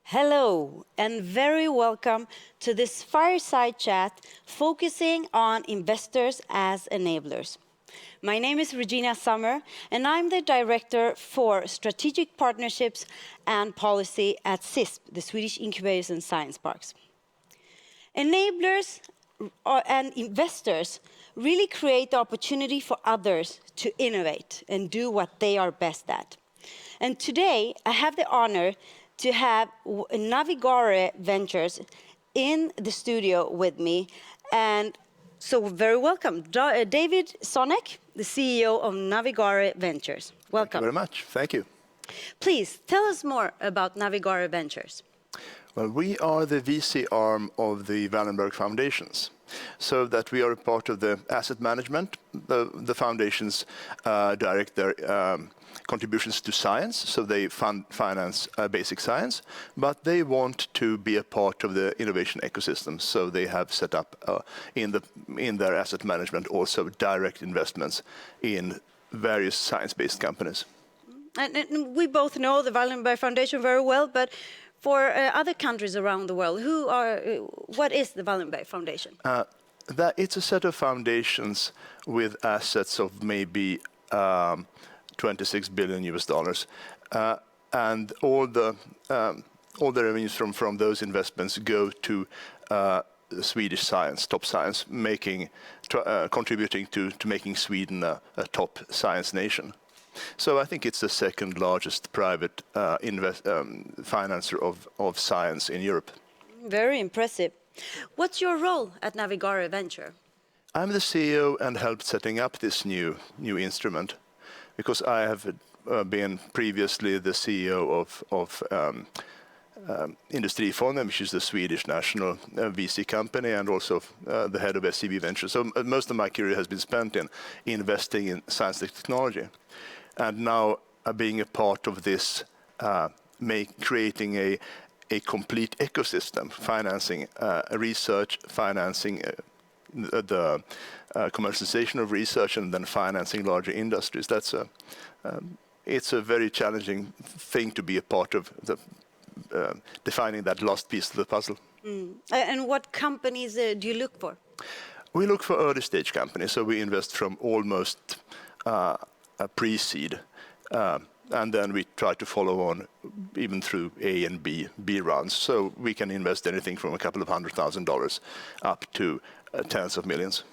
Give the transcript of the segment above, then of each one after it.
Hello, and very welcome to this Fireside chat focusing on investors as enablers. My name is Regina Sommer, and I'm the Director for Strategic Partnerships and Policy at SISP, the Swedish Incubators and Science Parks. Enablers and investors really create the opportunity for others to innovate and do what they are best at. And today, I have the honor to have Navigare Ventures in the studio with me. And so very welcome, David Sonnek, the CEO of Navigare Ventures. Welcome. Thank you very much. Thank you. Please tell us more about Navigare Ventures. Well, we are the VC arm of the Wallenberg Foundations, so that we are a part of the asset management. The foundations direct their contributions to science, so they finance basic science, but they want to be a part of the innovation ecosystem, so they have set up in their asset management also direct investments in various science-based companies. And we both know the Wallenberg Foundation very well, but for other countries around the world, what is the Wallenberg Foundation? It's a set of foundations with assets of maybe $26 billion US, and all the revenues from those investments go to Swedish science, top science, contributing to making Sweden a top science nation. So I think it's the second largest private financer of science in Europe. Very impressive. What's your role at Navigare Venture? I'm the CEO and helped setting up this new instrument, because I have been previously the CEO of Industrifonden, which is the Swedish national VC company, and also the head of SEB Ventures. So most of my career has been spent in investing in science and technology. And now being a part of this, creating a complete ecosystem, financing research, financing the commercialization of research, and then financing larger industries. It's a very challenging thing to be a part of, defining that last piece of the puzzle. And what companies do you look for? We look for early stage companies, so we invest from almost pre-seed, and then we try to follow on even through A and B rounds. So we can invest anything from a couple of $100,000 up to tens of millions.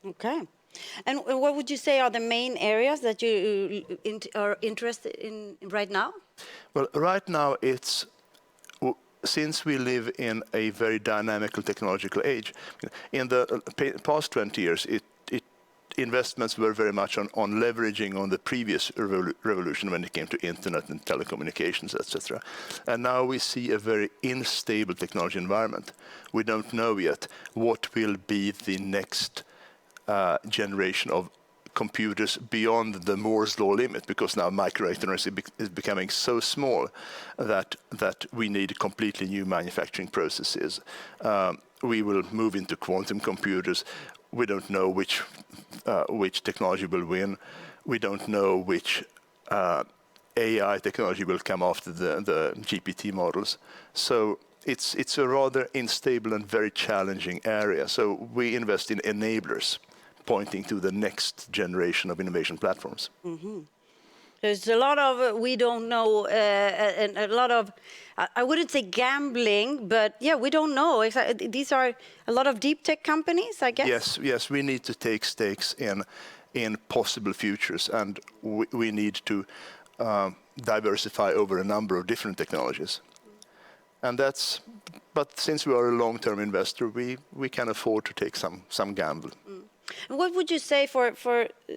Okay. And what would you say are the main areas that you are interested in right now? Well, right now since we live in a very dynamical technological age, in the past 20 years, investments were very much on leveraging on the previous revolution when it came to internet and telecommunications, etc. And now we see a very unstable technology environment. We don't know yet what will be the next generation of computers beyond the Moore's law limit, because now microelectronics is becoming so small that we need completely new manufacturing processes. We will move into quantum computers. We don't know which technology will win. We don't know which AI technology will come after the GPT models. So it's a rather unstable and very challenging area. So we invest in enablers, pointing to the next generation of innovation platforms. Mm-hmm. There's a lot of we don't know, and a lot of, I wouldn't say gambling, but yeah, we don't know. These are a lot of deep tech companies, I guess. Yes, we need to take stakes in possible futures, and we need to diversify over a number of different technologies. And but since we are a long-term investor, we can afford to take some gamble. And what would you say for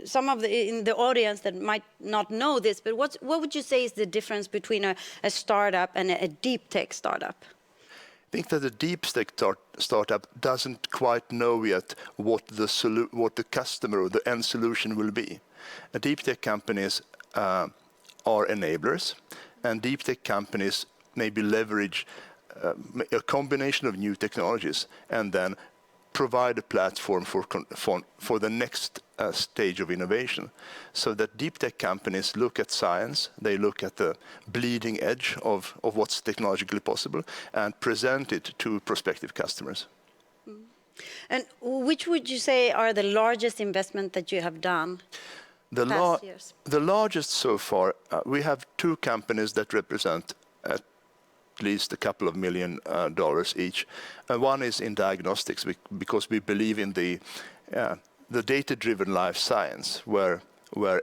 some of in the audience that might not know this, but what would you say is the difference between a startup and a deep tech startup? I think that the deep tech startup doesn't quite know yet what the customer or the end solution will be. Deep tech companies are enablers, and deep tech companies maybe leverage a combination of new technologies and then provide a platform for the next stage of innovation, so that deep tech companies look at science, they look at the bleeding edge of what's technologically possible, and present it to prospective customers. And which would you say are the largest investment that you have done past years? The largest so far, we have two companies that represent at least a couple of $1 million each. One is in diagnostics, because we believe in the data-driven life science, where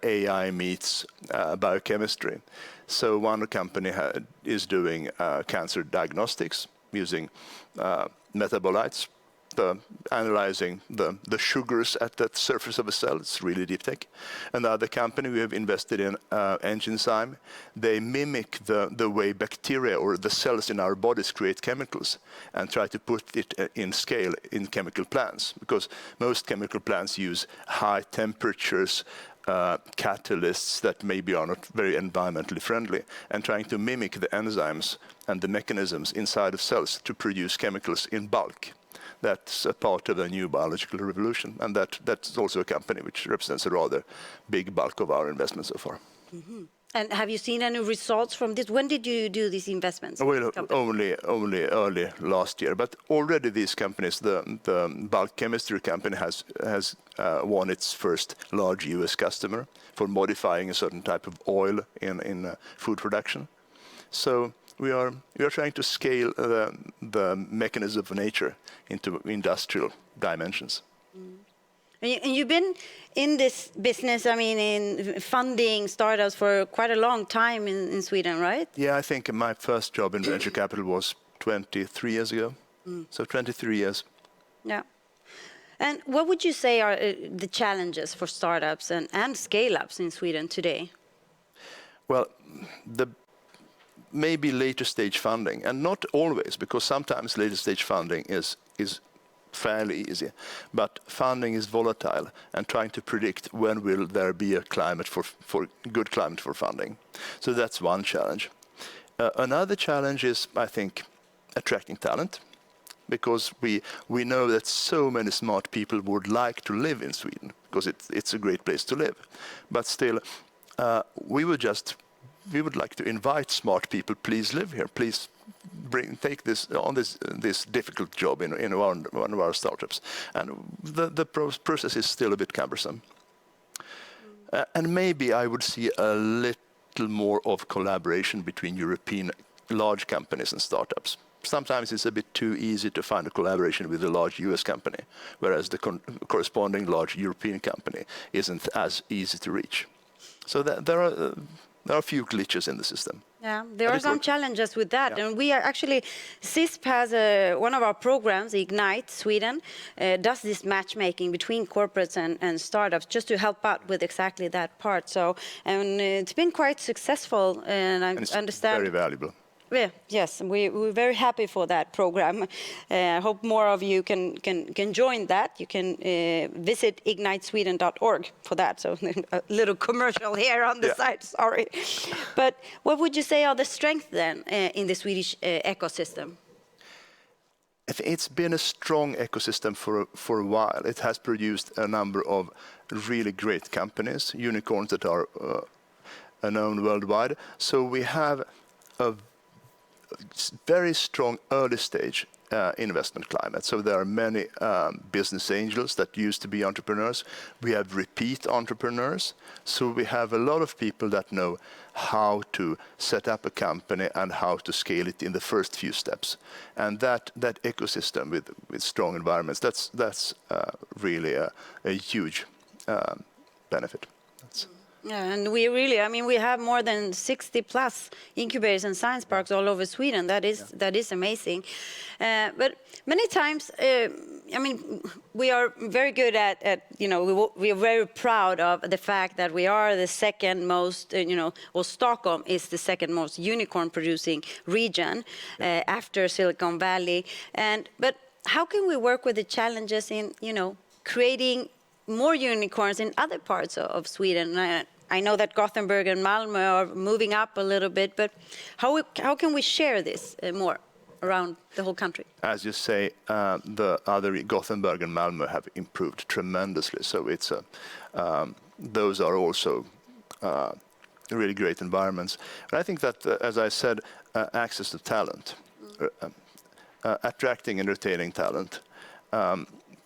AI meets biochemistry. So one company is doing cancer diagnostics using metabolites, analyzing the sugars at the surface of a cell. It's really deep tech. Another company we have invested in, Enzyme, they mimic the way bacteria or the cells in our bodies create chemicals and try to put it in scale in chemical plants, because most chemical plants use high temperatures, catalysts that maybe are not very environmentally friendly, and trying to mimic the enzymes and the mechanisms inside of cells to produce chemicals in bulk. That's a part of the new biological revolution, and that's also a company which represents a rather big bulk of our investments so far. Mm-hmm. And have you seen any results from this? When did you do these investments? Well, only early last year, but already these companies, the bulk chemistry company has won its first large US customer for modifying a certain type of oil in food production. So we are trying to scale the mechanism of nature into industrial dimensions. Mm. And you've been in this business, I mean, in funding startups for quite a long time in Sweden, right? Yeah, I think my first job in venture capital was 23 years ago. So 23 years. Yeah. And what would you say are the challenges for startups and scale-ups in Sweden today? Well, maybe later stage funding, and not always, because sometimes later stage funding is fairly easy, but funding is volatile, and trying to predict when will there be a climate for good climate for funding. So that's one challenge. Another challenge is, I think, attracting talent, because we know that so many smart people would like to live in Sweden, because it's a great place to live. But still, we would like to invite smart people. Please live here. Please take this difficult job in one of our startups. And the process is still a bit cumbersome. And maybe I would see a little more of collaboration between European large companies and startups. Sometimes it's a bit too easy to find a collaboration with a large US company, whereas the corresponding large European company isn't as easy to reach. So there are a few glitches in the system. Yeah, there are some challenges with that. Yeah. And we are actually, CISP has one of our programs, Ignite Sweden, does this matchmaking between corporates and startups just to help out with exactly that part. So, and it's been quite successful, and I understand. Very valuable. Yeah, yes, we're very happy for that program. I hope more of you can join that. You can visit ignitesweden.org for that. So a little commercial here on the side, sorry. But what would you say are the strengths then in the Swedish ecosystem? It's been a strong ecosystem for a while. It has produced a number of really great companies, unicorns that are known worldwide. So we have a very strong early stage investment climate. So there are many business angels that used to be entrepreneurs. We have repeat entrepreneurs. So we have a lot of people that know how to set up a company and how to scale it in the first few steps. And that ecosystem with strong environments, that's really a huge benefit. Yeah, and we really, I mean, we have more than 60 plus incubators and science parks all over Sweden. That is amazing. But many times, I mean, we are very good at you know, we are very proud of the fact that we are the second most, you know, or Stockholm is the second most unicorn producing region after Silicon Valley. But how can we work with the challenges in, you know, creating more unicorns in other parts of Sweden? I know that Gothenburg and Malmö are moving up a little bit, but how can we share this more around the whole country. As you say, the other Gothenburg and Malmö have improved tremendously. So it's those are also really great environments. And I think that, as I said, access to talent, attracting and retaining talent,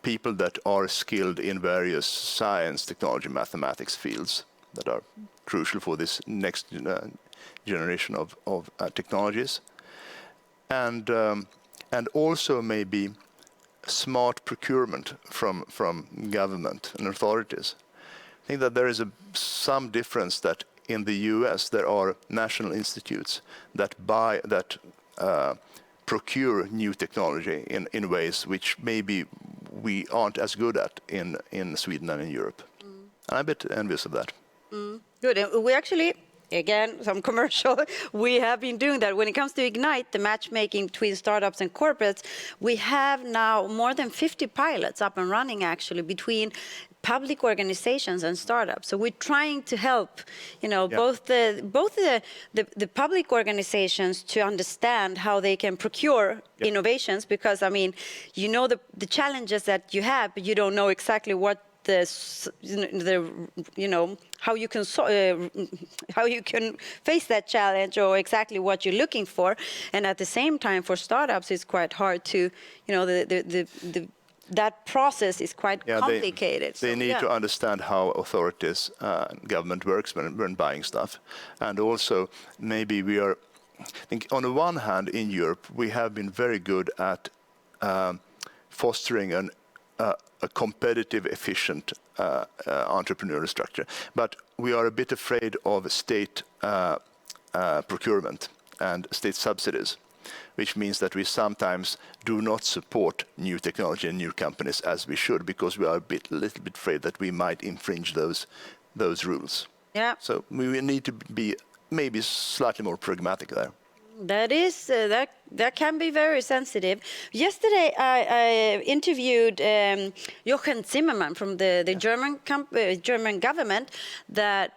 people that are skilled in various science, technology, mathematics fields that are crucial for this next generation of technologies, and also maybe smart procurement from government and authorities. I think that there is some difference that in the US there are national institutes that procure new technology in ways which maybe we aren't as good at in Sweden and in Europe. I'm a bit envious of that. Good. And we actually, again, some commercial, we have been doing that. When it comes to Ignite, the matchmaking between startups and corporates, we have now more than 50 pilots up and running, actually, between public organizations and startups. So we're trying to help, both the public organizations to understand how they can procure innovations, because the challenges that you have, but you don't know exactly what how you can face that challenge or exactly what you're looking for. And at the same time, for startups, it's quite hard to, that process is quite complicated. They need to understand how authorities and government works when buying stuff. And also, maybe I think on the one hand, in Europe, we have been very good at fostering a competitive, efficient entrepreneurial structure. But we are a bit afraid of state procurement and state subsidies, which means that we sometimes do not support new technology and new companies as we should, because we are a little bit afraid that we might infringe those rules. Yeah. So we need to be maybe slightly more pragmatic there. That is that can be very sensitive. Yesterday, I interviewed Jochen Zimmermann from the German government. That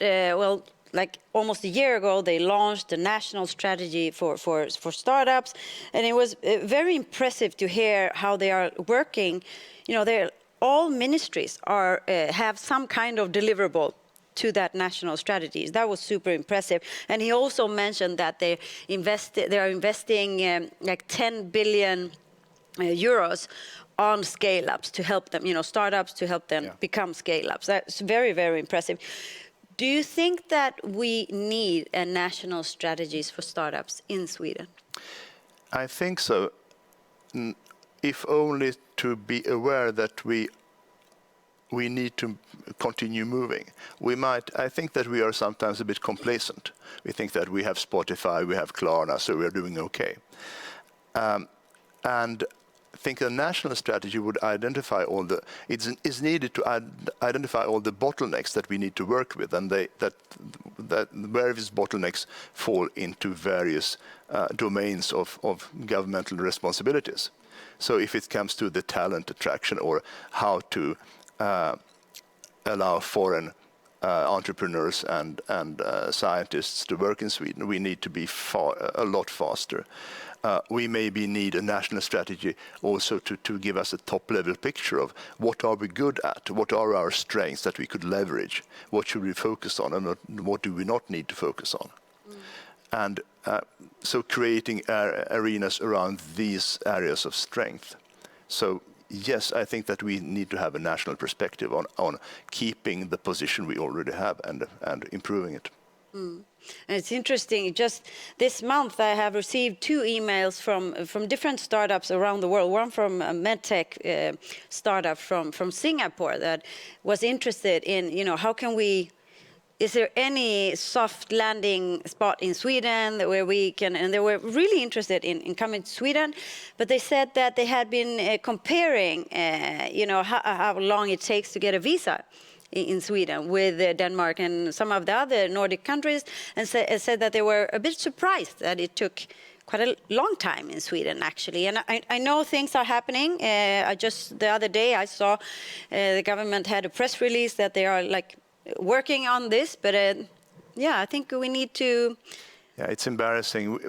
like almost a year ago, they launched a national strategy for startups, and it was very impressive to hear how they are working. All ministries have some kind of deliverable to that national strategies. That was super impressive. And he also mentioned that they are investing like 10 billion euros on scale-ups to help them, startups to help them become scale-ups. That's very, very impressive. Do you think that we need a national strategies for startups in Sweden? I think so, if only to be aware that we need to continue moving. I think that we are sometimes a bit complacent. We think that we have Spotify, we have Klarna, so we are doing okay. And I think a national strategy would identify is needed to identify all the bottlenecks that we need to work with, and that various bottlenecks fall into various domains of governmental responsibilities. So if it comes to the talent attraction or how to allow foreign entrepreneurs and scientists to work in Sweden, we need to be a lot faster. We maybe need a national strategy also to give us a top-level picture of what are we good at, what are our strengths that we could leverage, what should we focus on, and what do we not need to focus on. And so creating arenas around these areas of strength. So yes, I think that we need to have a national perspective on keeping the position we already have and improving it. And it's interesting, just this month I have received 2 emails from different startups around the world. One from a medtech startup from Singapore that was interested in, how can is there any soft landing spot in Sweden where we can, and they were really interested in coming to Sweden, but they said that they had been comparing, how long it takes to get a visa in Sweden with Denmark and some of the other Nordic countries, and said that they were a bit surprised that it took quite a long time in Sweden, actually. And I know things are happening. The other day I saw the government had a press release that they are working on this, but I think we need to. Yeah, it's embarrassing.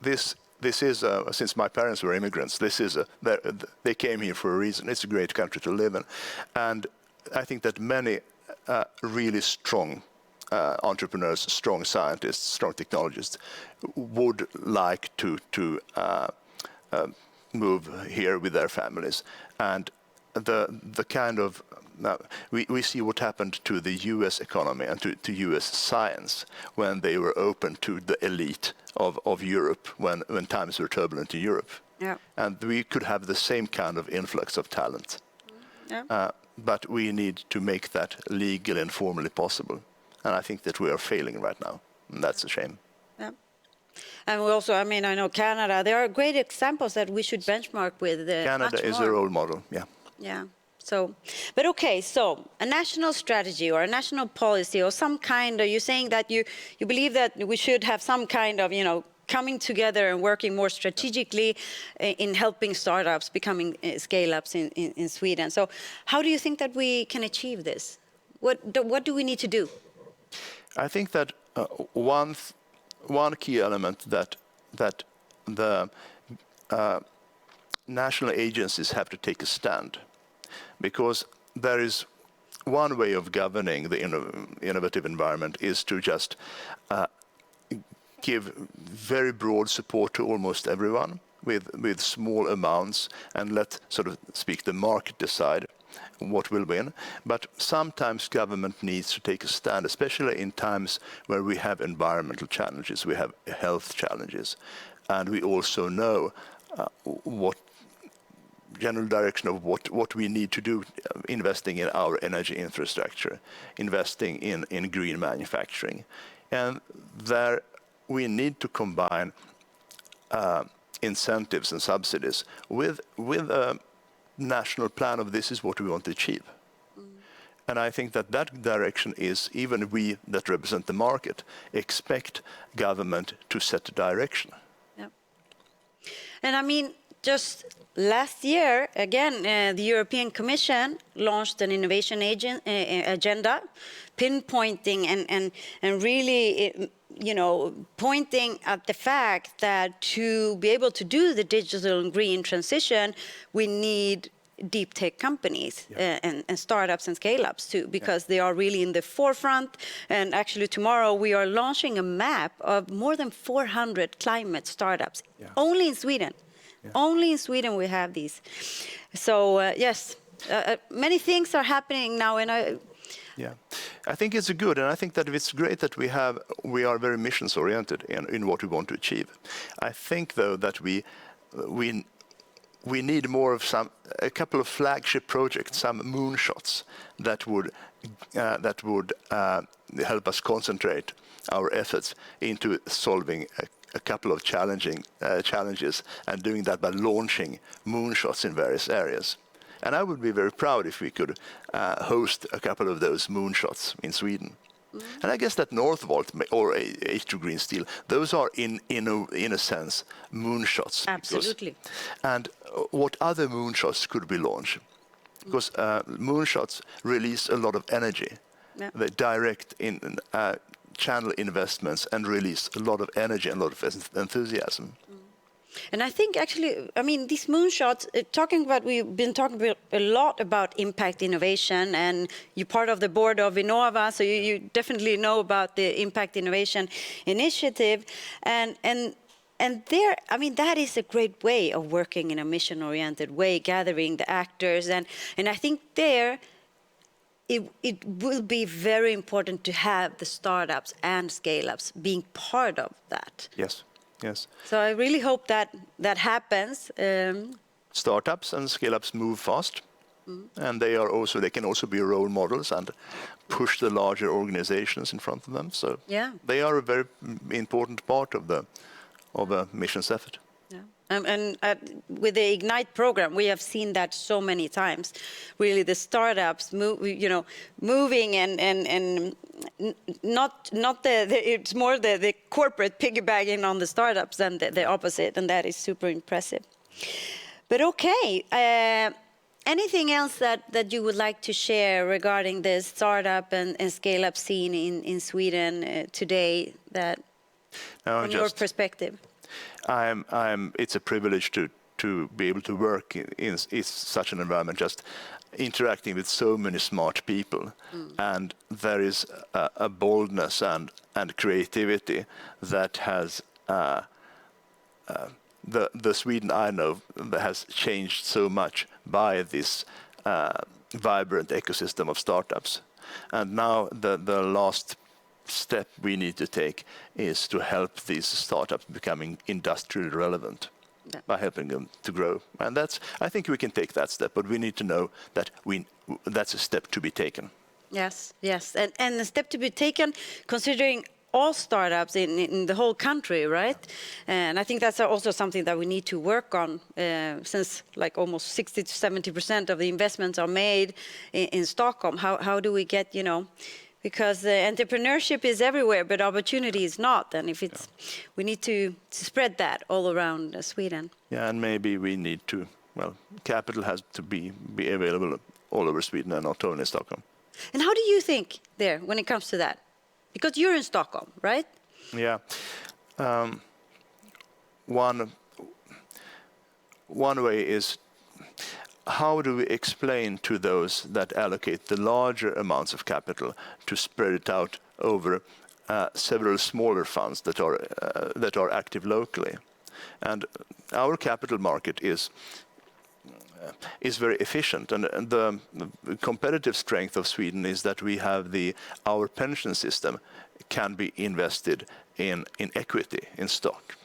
This this is, since my parents were immigrants, they came here for a reason. It's a great country to live in. And I think that many really strong entrepreneurs, strong scientists, strong technologists would like to move here with their families. And the kind of we see what happened to the U.S. economy and to U.S. science when they were open to the elite of Europe when times were turbulent in Europe. Yeah. And we could have the same kind of influx of talent. Yeah. But we need to make that legally and formally possible. And I think that we are failing right now. And that's a shame. Yeah. And we also, I mean, I know Canada, there are great examples that we should benchmark with. Canada is a role model, yeah. Yeah. So, but okay, so a national strategy or a national policy or some kind of, you're saying that you believe that we should have some kind of, coming together and working more strategically in helping startups becoming scale-ups in Sweden. So how do you think that we can achieve this? What do we need to do? I think that one key element that the national agencies have to take a stand, because there is one way of governing the innovative environment is to just give very broad support to almost everyone with small amounts and let, so to speak, the market decide what will win. But sometimes government needs to take a stand, especially in times where we have environmental challenges, we have health challenges, and we also know what general direction of what we need to do, investing in our energy infrastructure, investing in green manufacturing. And there we need to combine incentives and subsidies with a national plan of this is what we want to achieve. And I think that direction is, even we that represent the market, expect government to set the direction. Yeah. And I mean, just last year, again, the European Commission launched an innovation agenda, pinpointing and really, pointing at the fact that to be able to do the digital and green transition, we need deep tech companies and startups and scale-ups too, because they are really in the forefront. And actually tomorrow we are launching a map of more than 400 climate startups, only in Sweden. Yeah. Only in Sweden we have these. So yes, many things are happening now, and I think it's good, and I think that it's great that we are very missions oriented in what we want to achieve. I think though that we need more of a couple of flagship projects, some moonshots that would help us concentrate our efforts into solving a couple of challenges and doing that by launching moonshots in various areas. And I would be very proud if we could host a couple of those moonshots in Sweden. Mm-hmm. And I guess that Northvolt or H2 Green Steel, those are in a sense moonshots. Absolutely. And what other moonshots could we launch? Because moonshots release a lot of energy. Yeah. They direct channel investments and release a lot of energy and a lot of enthusiasm. And I think actually, I mean, these moonshots, we've been talking a lot about impact innovation, and you're part of the board of Innova, so you definitely know about the impact innovation initiative. And there, I mean, that is a great way of working in a mission-oriented way, gathering the actors. And I think there, it will be very important to have the startups and scale-ups being part of that. Yes. Yes. So I really hope that happens. Startups and scale-ups move fast, and they can also be role models and push the larger organizations in front of them. So they are a very important part of a missions effort. Yeah. And with the Ignite program, we have seen that so many times. Really, the startups moving and not it's more the corporate piggybacking on the startups than the opposite, and that is super impressive. But okay, anything else that you would like to share regarding the startup and scale-up scene in Sweden today, that from your perspective? It's a privilege to be able to work in such an environment, just interacting with so many smart people. And there is a boldness and creativity that has the Sweden I know that has changed so much by this vibrant ecosystem of startups. And now the last step we need to take is to help these startups becoming industrially relevant by helping them to grow. And I think we can take that step, but we need to know that that's a step to be taken. Yes, yes. And the step to be taken considering all startups in the whole country, right? And I think that's also something that we need to work on since like almost 60 to 70% of the investments are made in Stockholm. How do we get, because entrepreneurship is everywhere, but opportunity is not. And if it's, we need to spread that all around Sweden. Yeah, and maybe we need to, capital has to be available all over Sweden and not only Stockholm. And how do you think there when it comes to that? Because you're in Stockholm, right? Yeah. One way is, how do we explain to those that allocate the larger amounts of capital to spread it out over several smaller funds that are active locally? And our capital market is very efficient, and the competitive strength of Sweden is that we have our pension system can be invested in equity, in stock,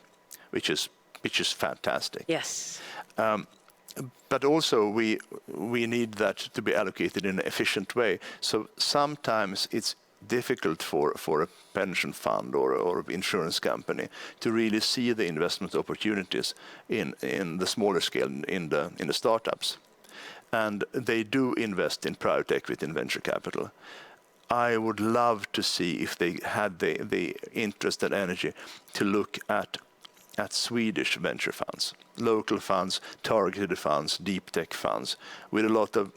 which is fantastic. Yes. But also we need that to be allocated in an efficient way. So sometimes it's difficult for a pension fund or insurance company to really see the investment opportunities in the smaller scale, in the startups. And they do invest in private equity and venture capital. I would love to see if they had the interest and energy to look at Swedish venture funds, local funds, targeted funds, deeptech funds, with a lot of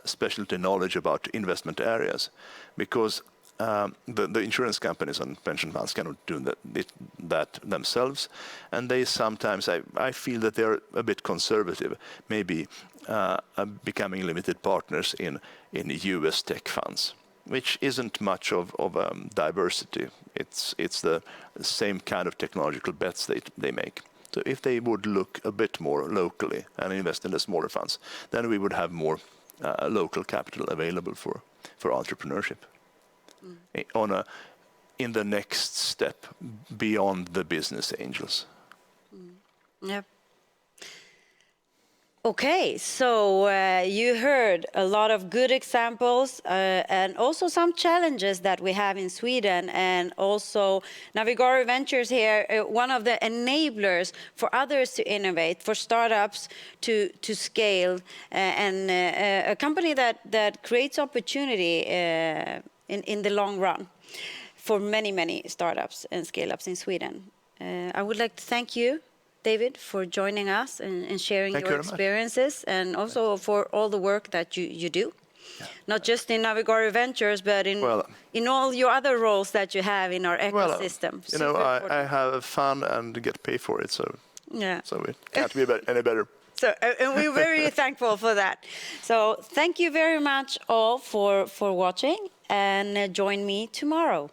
specialty knowledge about investment areas, because the insurance companies and pension funds cannot do that themselves, and they sometimes, I feel that they're a bit conservative, maybe becoming limited partners in US tech funds, which isn't much of diversity. It's the same kind of technological bets they make. So if they would look a bit more locally and invest in the smaller funds, then we would have more local capital available for entrepreneurship in the next step beyond the business angels. Yep. Okay, so you heard a lot of good examples and also some challenges that we have in Sweden, and also Navigare Ventures here, one of the enablers for others to innovate, for startups to scale, and a company that creates opportunity in the long run for many startups and scale-ups in Sweden. I would like to thank you, David, for joining us and sharing your experiences, and also for all the work that you do, not just in Navigare Ventures, but in all your other roles that you have in our ecosystem. I have fun and get paid for it, so it can't be any better. So, and we're very thankful for that. So thank you very much all for watching, and join me tomorrow.